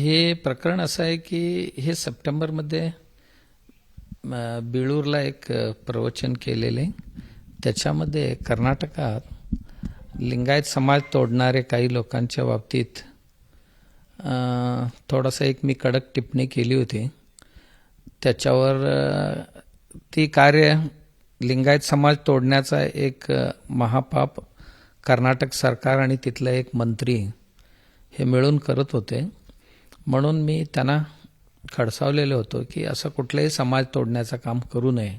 हे प्रकरण असं आहे की हे सप्टेंबरमध्ये बिळूरला एक प्रवचन केलेले, त्याच्यामध्ये कर्नाटकात लिंगायत समाज तोडणारे काही लोकांच्या बाबतीत थोडासा एक मी कडक टिप्पणी केली होती. त्याच्यावर ती कार्य लिंगायत समाज तोडण्याचा एक महापाप कर्नाटक सरकार आणि तिथला एक मंत्री हे मिळून करत होते. म्हणून मी त्यांना खडसावलेलं होतं की असं कुठलंही समाज तोडण्याचं काम करू नये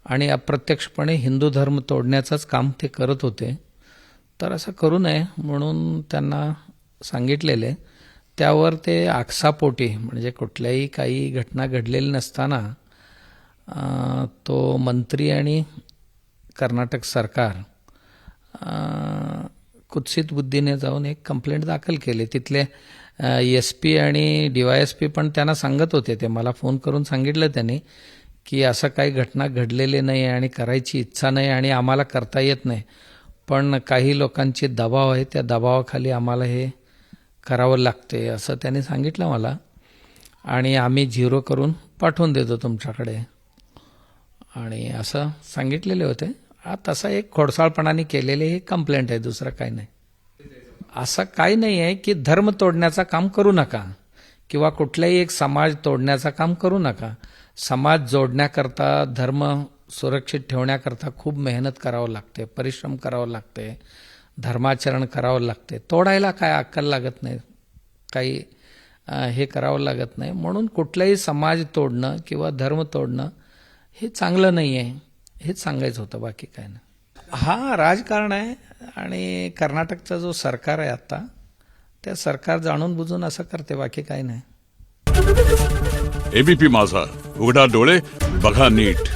आणि अप्रत्यक्षपणे हिंदू धर्म तोडण्याचंच काम ते करत होते. तर असं करू नये म्हणून त्यांना सांगितलेले. त्यावर ते आकसापोटी म्हणजे कुठल्याही काही घटना घडलेली नसताना तो मंत्री आणि कर्नाटक सरकार कुत्सित बुद्धीने जाऊन एक कंप्लेंट दाखल केली. तिथले SP आणि DYSP पण त्यांना सांगत होते, ते मला फोन करून सांगितलं त्यांनी की असं काही घटना घडलेली नाही आणि करायची इच्छा नाही आणि आम्हाला करता येत नाही, पण काही लोकांचे दबाव आहे, त्या दबावाखाली आम्हाला हे करावं लागते असं त्यांनी सांगितलं मला. आणि आम्ही 0 करून पाठवून देतो तुमच्याकडे आणि असं सांगितलेले होते. तसा एक खोडसाळपणाने केलेले हे कंप्लेंट आहे, दुसरं काही नाही. असं काही नाही आहे की धर्म तोडण्याचं काम करू नका किंवा कुठल्याही एक समाज तोडण्याचं काम करू नका. समाज जोडण्याकरता, धर्म सुरक्षित ठेवण्याकरता खूप मेहनत करावं लागते, परिश्रम करावं लागते, धर्माचरण करावं लागते. तोडायला काय अक्कल लागत नाही, काही हे करावं लागत नाही. म्हणून कुठलाही समाज तोडणं किंवा धर्म तोडणं हे चांगलं नाही आहे, हेच सांगायचं होतं, बाकी काय नाही. हा राजकारण आहे आणि कर्नाटकचा जो सरकार आहे आता, त्या सरकार जाणून बुजून असं करते, बाकी काही नाही. ABP माझा, उघडा डोळे बघा नीट.